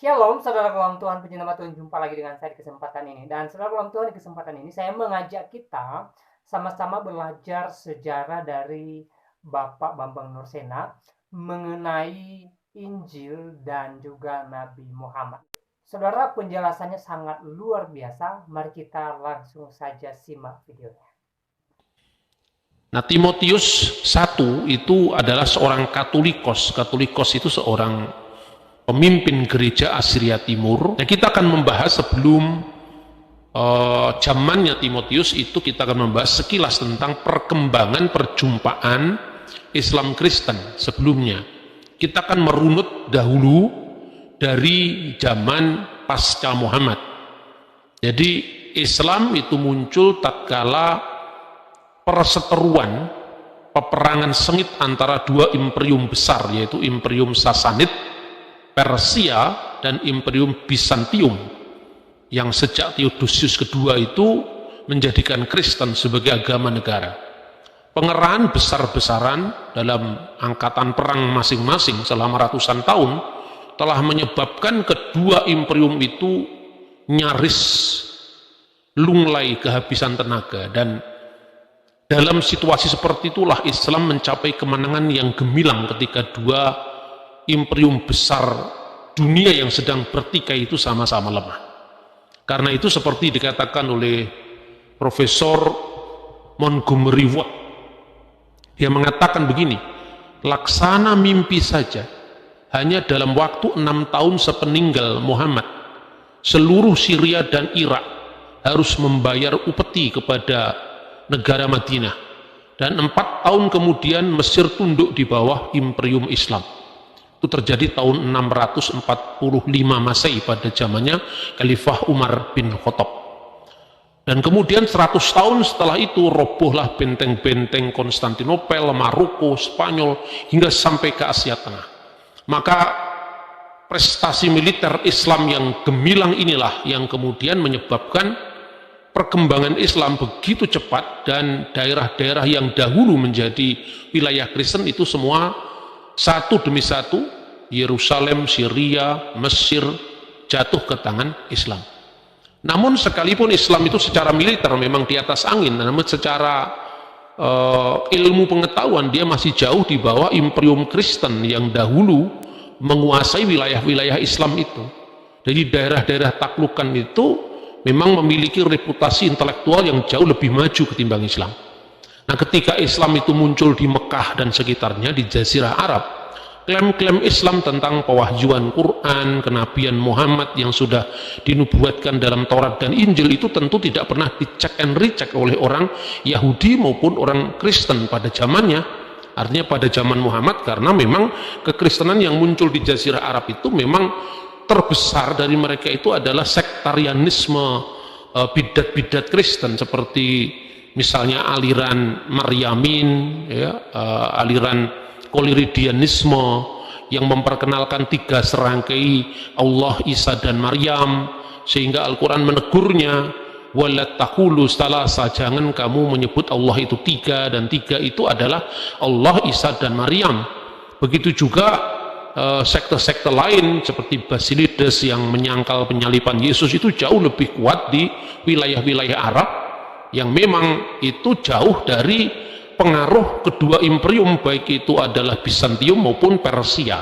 Shalom, saudara kaum Tuhan, puji nama Tuhan, jumpa lagi dengan saya di kesempatan ini. Dan saudara kaum Tuhan, di kesempatan ini saya mengajak kita sama-sama belajar sejarah dari Bapak Bambang Nursena mengenai Injil dan juga Nabi Muhammad. Saudara, penjelasannya sangat luar biasa. Mari kita langsung saja simak videonya. Nah, Timotius 1 itu adalah seorang Katolikos. Katolikos itu seorang pemimpin gereja Assyria Timur. Nah, kita akan membahas sebelum zamannya Timotius itu, kita akan membahas sekilas tentang perkembangan perjumpaan Islam Kristen sebelumnya. Kita akan merunut dahulu dari zaman pasca Muhammad. Jadi Islam itu muncul tatkala perseteruan peperangan sengit antara dua imperium besar, yaitu Imperium Sasanid Persia dan Imperium Bizantium, yang sejak Theodosius kedua itu menjadikan Kristen sebagai agama negara. Pengerahan besar-besaran dalam angkatan perang masing-masing selama ratusan tahun telah menyebabkan kedua imperium itu nyaris lunglai kehabisan tenaga, dan dalam situasi seperti itulah Islam mencapai kemenangan yang gemilang ketika dua imperium besar dunia yang sedang bertikai itu sama-sama lemah. Karena itu seperti dikatakan oleh Profesor Montgomery Watt, dia mengatakan begini, laksana mimpi saja, hanya dalam waktu 6 tahun sepeninggal Muhammad, seluruh Syria dan Irak harus membayar upeti kepada negara Madinah, dan 4 tahun kemudian Mesir tunduk di bawah Imperium Islam. Itu terjadi tahun 645 Masehi pada zamannya Khalifah Umar bin Khattab. Dan kemudian 100 tahun setelah itu robohlah benteng-benteng Konstantinopel, Maroko, Spanyol, hingga sampai ke Asia Tengah. Maka prestasi militer Islam yang gemilang inilah yang kemudian menyebabkan perkembangan Islam begitu cepat, dan daerah-daerah yang dahulu menjadi wilayah Kristen itu semua satu demi satu, Yerusalem, Syria, Mesir, jatuh ke tangan Islam. Namun sekalipun Islam itu secara militer memang di atas angin, namun secara ilmu pengetahuan dia masih jauh di bawah Imperium Kristen yang dahulu menguasai wilayah-wilayah Islam itu. Jadi daerah-daerah taklukan itu memang memiliki reputasi intelektual yang jauh lebih maju ketimbang Islam. Nah, ketika Islam itu muncul di Mekah dan sekitarnya, di Jazirah Arab, klaim-klaim Islam tentang pewahyuan Quran, kenabian Muhammad yang sudah dinubuatkan dalam Taurat dan Injil itu tentu tidak pernah dicek and recheck oleh orang Yahudi maupun orang Kristen pada zamannya. Artinya pada zaman Muhammad, karena memang kekristenan yang muncul di Jazirah Arab itu memang terbesar dari mereka itu adalah sektarianisme, bidat-bidat Kristen, seperti misalnya aliran Maryamin, ya, aliran Koliridianisme yang memperkenalkan 3 serangkai Allah, Isa, dan Maryam, sehingga Al-Quran menegurnya, walat taqulu salasa, jangan kamu menyebut Allah itu 3, dan 3 itu adalah Allah, Isa, dan Maryam. Begitu juga sekte-sekte lain seperti Basilides yang menyangkal penyaliban Yesus itu jauh lebih kuat di wilayah-wilayah Arab yang memang itu jauh dari pengaruh kedua imperium, baik itu adalah Bizantium maupun Persia.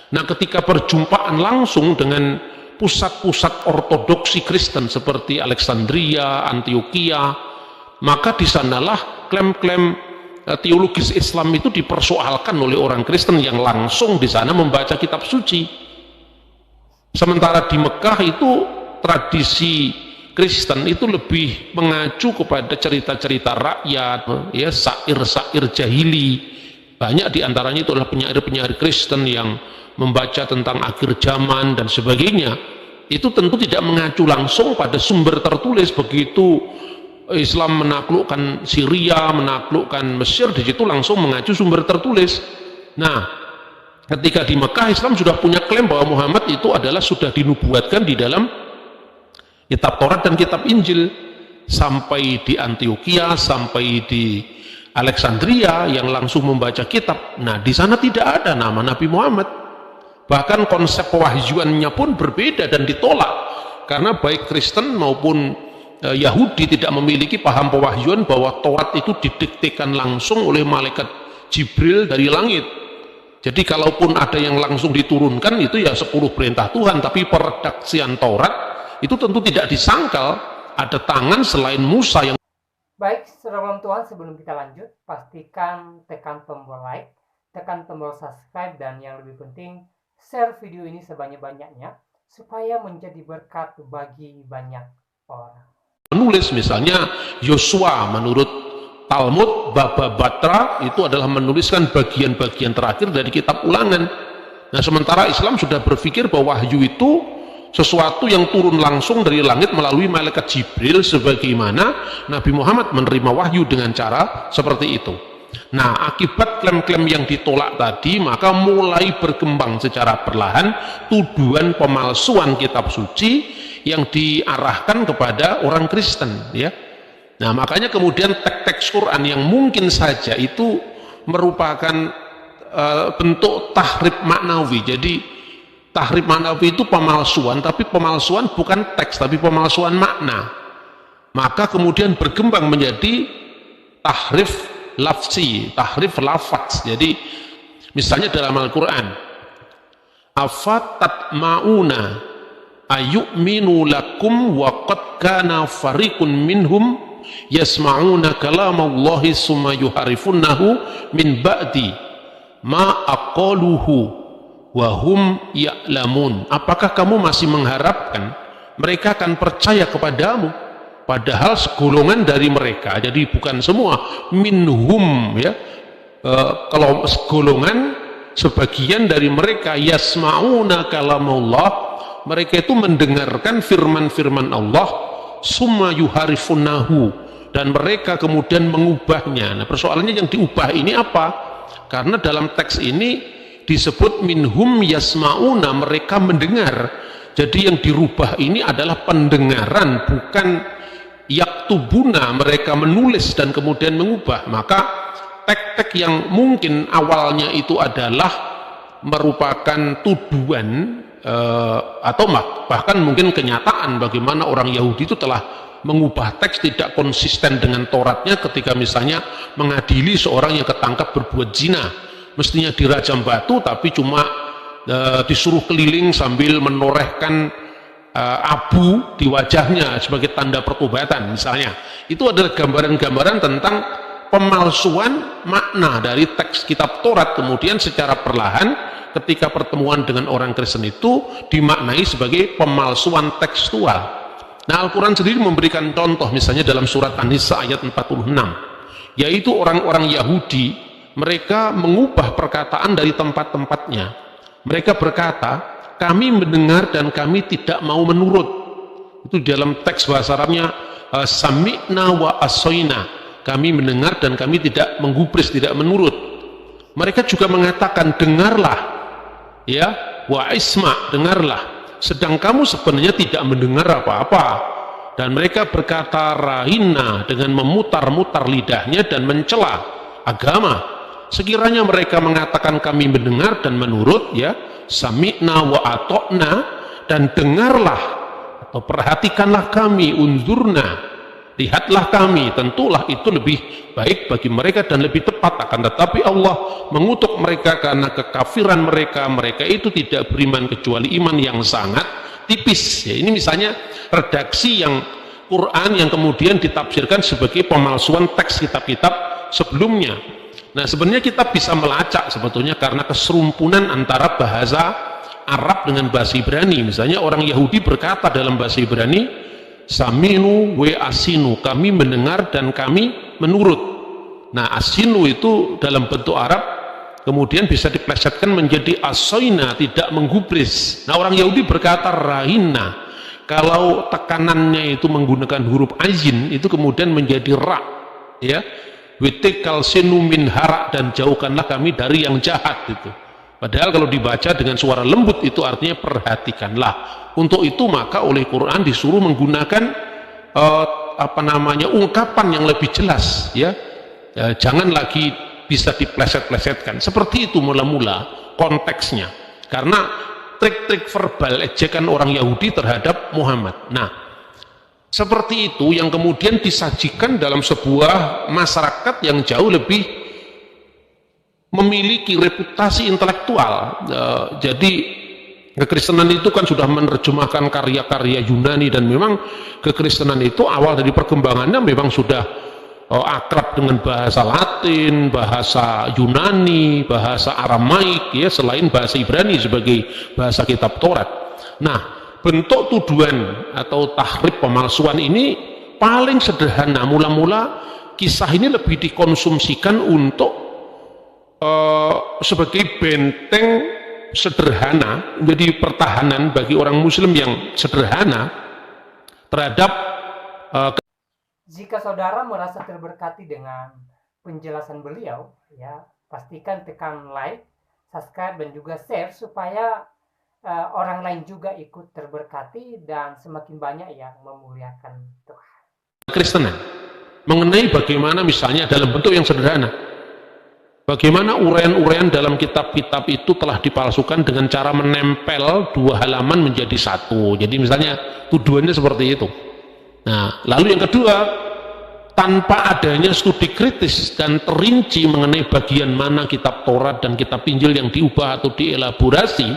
Nah, ketika perjumpaan langsung dengan pusat-pusat ortodoksi Kristen seperti Alexandria, Antioquia, maka di sanalah klaim-klaim teologis Islam itu dipersoalkan oleh orang Kristen yang langsung di sana membaca kitab suci. Sementara di Mekah itu tradisi Kristen itu lebih mengacu kepada cerita-cerita rakyat, ya, syair-syair jahili. Banyak diantaranya itu adalah penyair-penyair Kristen yang membaca tentang akhir zaman dan sebagainya. Itu tentu tidak mengacu langsung pada sumber tertulis. Begitu Islam menaklukkan Syria, menaklukkan Mesir, di situ langsung mengacu sumber tertulis. Nah, ketika di Mekah Islam sudah punya klaim bahwa Muhammad itu adalah sudah dinubuatkan di dalam kitab Taurat dan kitab Injil, sampai di Antioquia, sampai di Alexandria yang langsung membaca kitab. Nah, di sana tidak ada nama Nabi Muhammad. Bahkan konsep pewahyuannya pun berbeda dan ditolak, karena baik Kristen maupun Yahudi tidak memiliki paham pewahyuan bahwa Taurat itu didiktekan langsung oleh malaikat Jibril dari langit. Jadi kalaupun ada yang langsung diturunkan itu ya 10 perintah Tuhan, tapi peredaksian Taurat itu tentu tidak disangkal ada tangan selain Musa yang. Baik, saudara Tuhan, sebelum kita lanjut, pastikan tekan tombol like, tekan tombol subscribe, dan yang lebih penting, share video ini sebanyak-banyaknya, supaya menjadi berkat bagi banyak orang. Menulis misalnya Yosua menurut Talmud, Baba Batra itu adalah menuliskan bagian-bagian terakhir dari kitab Ulangan. Nah, sementara Islam sudah berpikir bahwa wahyu itu sesuatu yang turun langsung dari langit melalui malaikat Jibril, sebagaimana Nabi Muhammad menerima wahyu dengan cara seperti itu. Nah, akibat klaim-klaim yang ditolak tadi, maka mulai berkembang secara perlahan tuduhan pemalsuan kitab suci yang diarahkan kepada orang Kristen, ya. Nah, makanya kemudian teks-teks Quran yang mungkin saja itu merupakan bentuk tahrif maknawi. Jadi tahrif maknawi itu pemalsuan, tapi pemalsuan bukan teks, tapi pemalsuan makna. Maka kemudian berkembang menjadi tahrif lafzi, tahrif lafaz. Jadi misalnya dalam Al-Quran, afatat ma'una ayu'minu lakum wa qad kana fariqun minhum yasma'una kalamallahi summa yuharifunnahu min ba'di ma aqaluhu wa hum ya'lamun. Apakah kamu masih mengharapkan mereka akan percaya kepadamu, padahal segolongan dari mereka, jadi bukan semua, minhum, ya, kalau segolongan, sebagian dari mereka, yasma'una kalamullah, mereka itu mendengarkan firman-firman Allah, summa yuharifunahu, dan mereka kemudian mengubahnya. Nah, persoalannya yang diubah ini apa? Karena dalam teks ini disebut minhum yasma'una, mereka mendengar. Jadi yang dirubah ini adalah pendengaran, bukan yaktubuna, mereka menulis dan kemudian mengubah. Maka teks-teks yang mungkin awalnya itu adalah merupakan tuduhan atau bahkan mungkin kenyataan bagaimana orang Yahudi itu telah mengubah teks tidak konsisten dengan Tauratnya, ketika misalnya mengadili seorang yang ketangkap berbuat zina, mestinya dirajam batu tapi cuma disuruh keliling sambil menorehkan abu di wajahnya sebagai tanda pertobatan misalnya. Itu adalah gambaran-gambaran tentang pemalsuan makna dari teks kitab Taurat, kemudian secara perlahan ketika pertemuan dengan orang Kristen itu dimaknai sebagai pemalsuan tekstual. Nah, Al-Quran sendiri memberikan contoh misalnya dalam surat An-Nisa ayat 46, yaitu orang-orang Yahudi, mereka mengubah perkataan dari tempat-tempatnya. Mereka berkata, kami mendengar dan kami tidak mau menurut. Itu dalam teks bahasa Arabnya sami'na wa asoina, kami mendengar dan kami tidak menggubris, tidak menurut. Mereka juga mengatakan dengarlah, ya, wa isma, dengarlah, sedang kamu sebenarnya tidak mendengar apa-apa. Dan mereka berkata rahina, dengan memutar-mutar lidahnya dan mencela agama. Sekiranya mereka mengatakan kami mendengar dan menurut, ya, sami'na wa atokna, dan dengarlah atau perhatikanlah kami, unzurna, lihatlah kami, tentulah itu lebih baik bagi mereka dan lebih tepat. Akan tetapi Allah mengutuk mereka karena kekafiran mereka. Mereka itu tidak beriman kecuali iman yang sangat tipis, ya. Ini misalnya redaksi yang Quran yang kemudian ditafsirkan sebagai pemalsuan teks kitab-kitab sebelumnya. Nah, sebenarnya kita bisa melacak sebetulnya karena keserumpunan antara bahasa Arab dengan bahasa Ibrani. Misalnya orang Yahudi berkata dalam bahasa Ibrani, saminu we asinu, kami mendengar dan kami menurut. Nah, asinu itu dalam bentuk Arab kemudian bisa diplesetkan menjadi asoina, tidak menggubris. Nah, orang Yahudi berkata rahina, kalau tekanannya itu menggunakan huruf ayin itu kemudian menjadi ra, ya, witikal sinu min harak, dan jauhkanlah kami dari yang jahat. Itu padahal kalau dibaca dengan suara lembut itu artinya perhatikanlah. Untuk itu maka oleh Quran disuruh menggunakan ungkapan yang lebih jelas, ya. Jangan lagi bisa dipleset-plesetkan seperti itu mula-mula konteksnya. karena trik-trik verbal ejekan orang Yahudi terhadap Muhammad. Nah, seperti itu yang kemudian disajikan dalam sebuah masyarakat yang jauh lebih memiliki reputasi intelektual. Jadi kekristenan itu kan sudah menerjemahkan karya-karya Yunani, dan memang kekristenan itu awal dari perkembangannya memang sudah akrab dengan bahasa Latin, bahasa Yunani, bahasa Aramaik, ya, selain bahasa Ibrani sebagai bahasa kitab Taurat. Nah, bentuk tuduhan atau tahrif pemalsuan ini paling sederhana. Mula-mula kisah ini lebih dikonsumsikan untuk sebagai benteng sederhana, menjadi pertahanan bagi orang muslim yang sederhana terhadap jika saudara merasa terberkati dengan penjelasan beliau, ya, pastikan tekan like, subscribe, dan juga share supaya orang lain juga ikut terberkati dan semakin banyak yang memuliakan Tuhan. Kristenan mengenai bagaimana misalnya dalam bentuk yang sederhana, bagaimana uraian-uraian dalam kitab-kitab itu telah dipalsukan dengan cara menempel 2 halaman menjadi 1. Jadi misalnya tuduhannya seperti itu. Nah, lalu yang kedua, tanpa adanya studi kritis dan terinci mengenai bagian mana kitab Taurat dan kitab Injil yang diubah atau dielaborasi,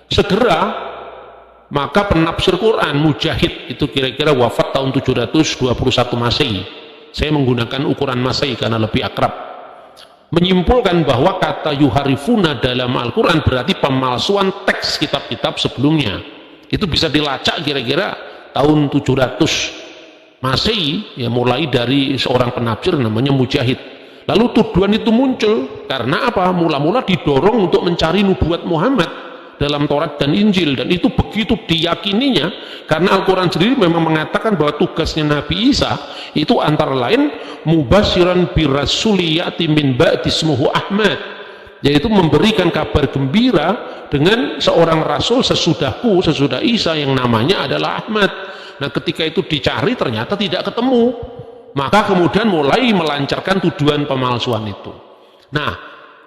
segera maka penafsir Quran Mujahid, itu kira-kira wafat tahun 721 Masehi, saya menggunakan ukuran Masehi karena lebih akrab, menyimpulkan bahwa kata yuharifuna dalam Al-Quran berarti pemalsuan teks kitab-kitab sebelumnya. Itu bisa dilacak kira-kira tahun 700 Masehi, ya, mulai dari seorang penafsir namanya Mujahid. Lalu tuduhan itu muncul karena apa? Mula-mula didorong untuk mencari nubuat Muhammad dalam Taurat dan Injil, dan itu begitu diyakininya karena Al-Quran sendiri memang mengatakan bahwa tugasnya Nabi Isa itu antara lain mubasyiran birasuli ya'ti min ba'di ismuhu Ahmad, yaitu memberikan kabar gembira dengan seorang rasul sesudahku, sesudah Isa, yang namanya adalah Ahmad. Nah, ketika itu dicari ternyata tidak ketemu, maka kemudian mulai melancarkan tuduhan pemalsuan itu. Nah,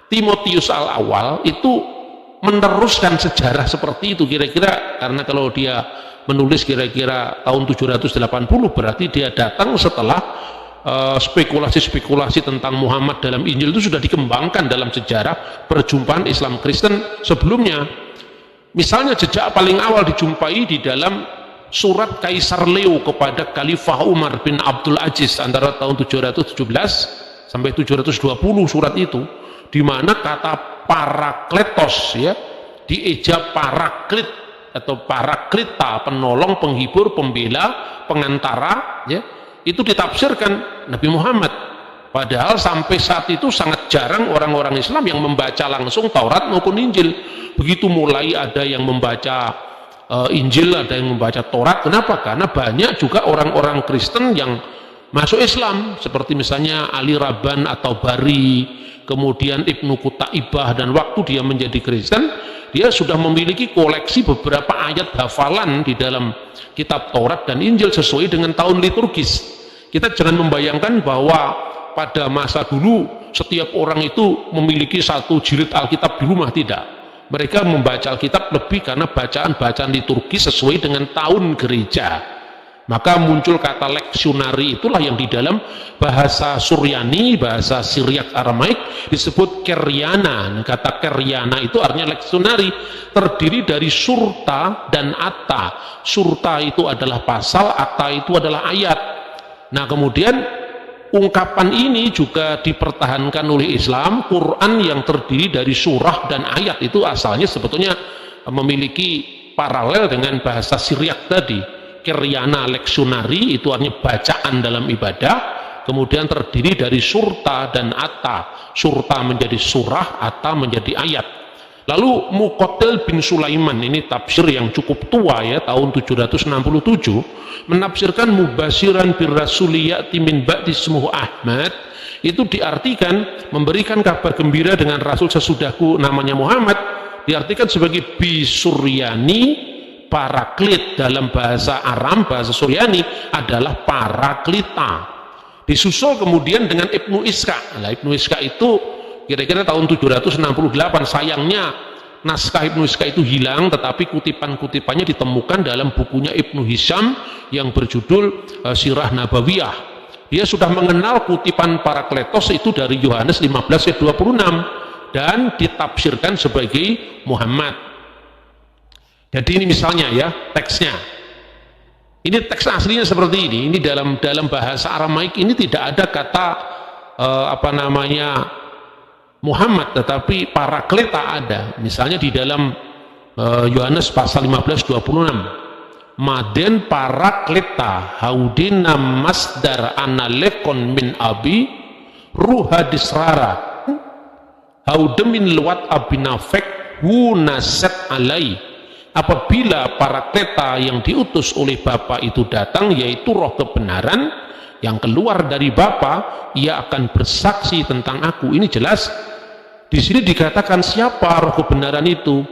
Timotius al-Awal itu meneruskan sejarah seperti itu kira-kira, karena kalau dia menulis kira-kira tahun 780 berarti dia datang setelah spekulasi-spekulasi tentang Muhammad dalam Injil itu sudah dikembangkan dalam sejarah perjumpaan Islam Kristen sebelumnya. Misalnya jejak paling awal dijumpai di dalam surat Kaisar Leo kepada Khalifah Umar bin Abdul Aziz antara tahun 717 sampai 720, surat itu di mana kata parakletos, ya, dieja paraklit atau paraklita, penolong, penghibur, pembela, pengantara, ya, itu ditafsirkan Nabi Muhammad. Padahal sampai saat itu sangat jarang orang-orang Islam yang membaca langsung Taurat maupun Injil. Begitu mulai ada yang membaca Injil, ada yang membaca Taurat. Kenapa? Karena banyak juga orang-orang Kristen yang masuk Islam, seperti misalnya Ali Rabban atau Bari, kemudian Ibnu Qutaibah, dan waktu dia menjadi Kristen dia sudah memiliki koleksi beberapa ayat hafalan di dalam kitab Taurat dan Injil sesuai dengan tahun liturgis. Kita jangan membayangkan bahwa pada masa dulu setiap orang itu memiliki 1 jilid Alkitab di rumah, tidak. Mereka membaca Alkitab lebih karena bacaan-bacaan liturgis sesuai dengan tahun gereja. Maka muncul kata leksionari, itulah yang di dalam bahasa Suryani, bahasa Syriak Aramaik disebut keryana. Kata keryana itu artinya leksionari, terdiri dari surta dan atta. Surta itu adalah pasal, atta itu adalah ayat. Nah, kemudian ungkapan ini juga dipertahankan oleh Islam. Quran yang terdiri dari surah dan ayat itu asalnya sebetulnya memiliki paralel dengan bahasa Syriak tadi. Keryana leksionari itu artinya bacaan dalam ibadah, kemudian terdiri dari surta dan atta. Surta menjadi surah, atta menjadi ayat. Lalu Muqatil bin Sulaiman, ini tafsir yang cukup tua, ya, tahun 767, menafsirkan mubasyiran birrasuli ya'ti min ba'di ismuhu Ahmad, itu diartikan memberikan kabar gembira dengan rasul sesudahku namanya Muhammad, diartikan sebagai bisuryani, paraklit. Dalam bahasa Aram, bahasa Suryani adalah paraklita. Disusul kemudian dengan Ibnu Ishaq. Nah, Ibnu Ishaq itu kira-kira tahun 768. Sayangnya naskah Ibnu Ishaq itu hilang, tetapi kutipan-kutipannya ditemukan dalam bukunya Ibnu Hisham yang berjudul Sirah Nabawiyah. Dia sudah mengenal kutipan Parakletos itu dari Yohanes 15 ayat 26 dan ditafsirkan sebagai Muhammad. Jadi ini misalnya ya teksnya. Ini teks aslinya seperti ini. Ini dalam bahasa Aramaik ini tidak ada kata Muhammad, tetapi Parakleta ada. Misalnya di dalam Yohanes pasal 15:26. Maden Parakleta haudina masdar analekon min abi ruha disrara haudemin lewat abinafek hunaset alai. Apabila Parakleta yang diutus oleh Bapa itu datang, yaitu roh kebenaran yang keluar dari Bapa, ia akan bersaksi tentang aku. Ini jelas di sini dikatakan siapa roh kebenaran itu.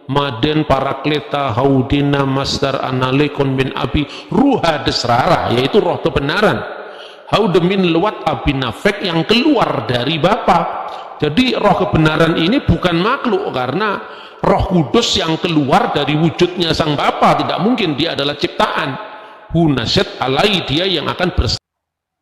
Maden Parakleta haudina masdar analekon min abi ruha desrara, yaitu roh kebenaran. Haudemin lewat abinafek yang keluar dari Bapa. Jadi roh kebenaran ini bukan makhluk, karena Roh Kudus yang keluar dari wujudnya Sang Bapa, tidak mungkin dia adalah ciptaan. Hunaset alai, dia yang akan bersaksi.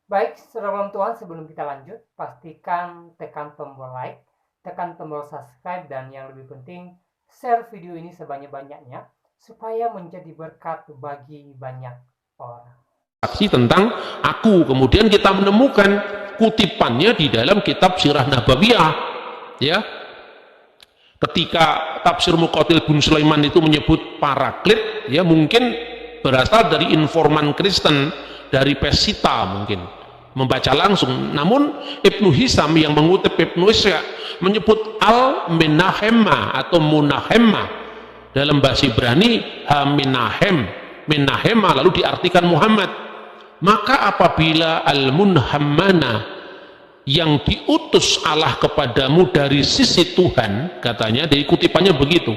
Baik, saudara Tuhan, sebelum kita lanjut, pastikan tekan tombol like, tekan tombol subscribe, dan yang lebih penting, share video ini sebanyak-banyaknya supaya menjadi berkat bagi banyak orang. Saksi tentang aku. Kemudian kita menemukan kutipannya di dalam kitab Sirah Nabawiyah, ya. Ketika tafsir Muqatil bin Sulaiman itu menyebut Paraklit, ya mungkin berasal dari informan Kristen dari Pesita, mungkin membaca langsung. Namun Ibnu Hisham yang mengutip Ibnu Ishaq menyebut Al-Menahemma atau Munahemma dalam bahasa Ibrani, Ha-Menahem, Menahemma, lalu diartikan Muhammad. Maka apabila Al-Munhammana yang diutus Allah kepadamu dari sisi Tuhan, katanya, dari kutipannya begitu,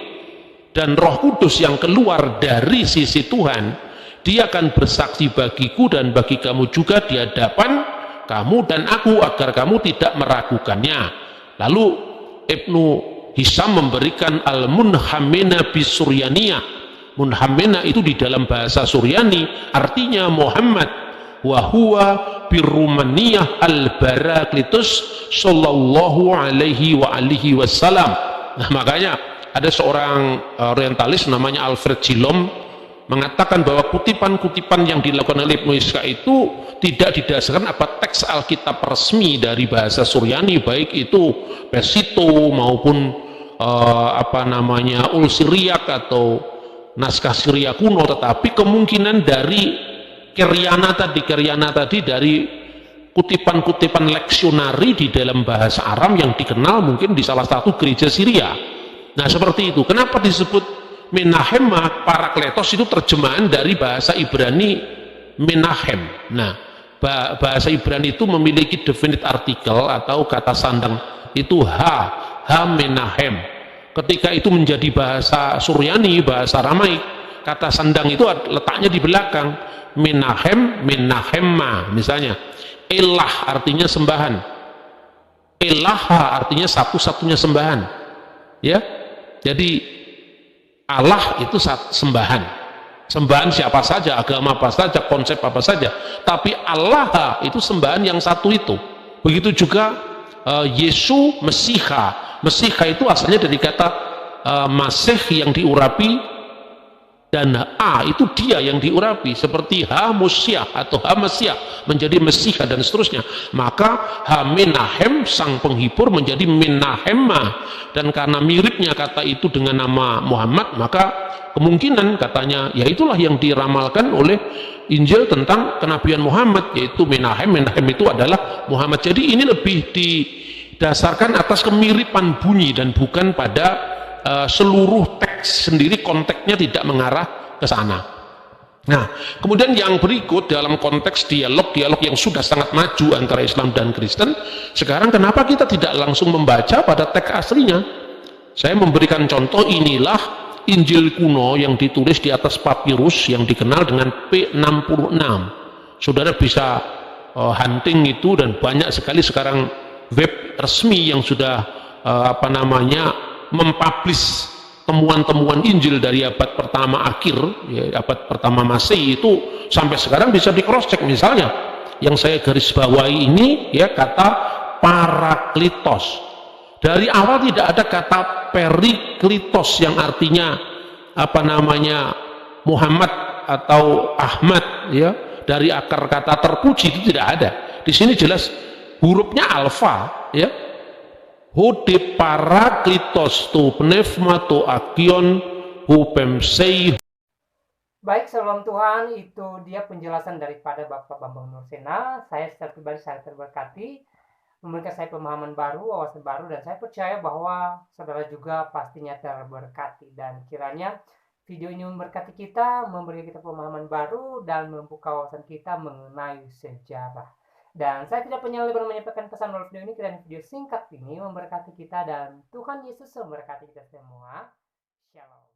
dan Roh Kudus yang keluar dari sisi Tuhan, dia akan bersaksi bagiku dan bagi kamu juga di hadapan kamu dan aku, agar kamu tidak meragukannya. Lalu Ibnu Hisham memberikan Al-Munhammena bisuryaniyah. Munhammena itu di dalam bahasa Suryani artinya Muhammad, wahuwa birumaniyah al-baraklitus sallallahu alaihi wa alihi wassalam. Nah, makanya ada seorang orientalis namanya Alfred Jilom mengatakan bahwa kutipan-kutipan yang dilakukan oleh Ibnu Ishaq itu tidak didasarkan apa teks Alkitab resmi dari bahasa Suryani, baik itu Pesito maupun Ul-Siriak atau naskah Syria kuno, tetapi kemungkinan dari Kiryana tadi dari kutipan-kutipan leksionari di dalam bahasa Aram yang dikenal mungkin di salah satu gereja Syria. Nah, seperti itu. Kenapa disebut Menahemma? Parakletos itu terjemahan dari bahasa Ibrani Menahem. Nah, bahasa Ibrani itu memiliki definite artikel atau kata sandang itu ha Menahem. Ketika itu menjadi bahasa Suryani, bahasa Aramaik, kata sandang itu letaknya di belakang. Menahem, Menahemma, misalnya Elah artinya sembahan, Elaha artinya satu-satunya sembahan, ya. Jadi Allah itu sembahan, sembahan siapa saja, agama apa saja, konsep apa saja, tapi Allah itu sembahan yang satu itu. Begitu juga Yesu Mesiha. Mesiha itu asalnya dari kata Masih yang diurapi, dan A itu dia yang diurapi, seperti Ha-Musyah atau Ha-Mesyah menjadi Mesiha dan seterusnya. Maka Ha-Menahem sang penghibur menjadi Menahemma, dan karena miripnya kata itu dengan nama Muhammad, maka kemungkinan katanya ya itulah yang diramalkan oleh Injil tentang kenabian Muhammad, yaitu Menahem itu adalah Muhammad. Jadi ini lebih didasarkan atas kemiripan bunyi dan bukan pada seluruh teks sendiri, konteksnya tidak mengarah ke sana. Nah, kemudian yang berikut dalam konteks dialog yang sudah sangat maju antara Islam dan Kristen, sekarang kenapa kita tidak langsung membaca pada teks aslinya? Saya memberikan contoh, inilah Injil kuno yang ditulis di atas papirus yang dikenal dengan P66. Saudara bisa hunting itu, dan banyak sekali sekarang web resmi yang sudah mempublish temuan-temuan Injil dari abad pertama akhir, ya, abad pertama Masehi itu sampai sekarang bisa di cross check. Misalnya yang saya garis bawahi ini, ya, kata parakletos. Dari awal tidak ada kata periklitos yang artinya Muhammad atau Ahmad, ya, dari akar kata terpuji, itu tidak ada. Di sini jelas hurufnya alfa, ya. Hode paraklitos to pneumato akion hupemsei. Baik, salam Tuhan, itu dia penjelasan daripada Bapak Bambang Nursena. Saya secara pribadi sangat terberkati, memberikan saya pemahaman baru, wawasan baru, dan saya percaya bahwa saudara juga pastinya terberkati. Dan kiranya video ini memberkati kita, memberi kita pemahaman baru, dan membuka wawasan kita mengenai sejarah. Dan saya tidak punya lebar menyampaikan pesan melalui video ini, kiranya video singkat ini memberkati kita, dan Tuhan Yesus memberkati kita semua. Shalom.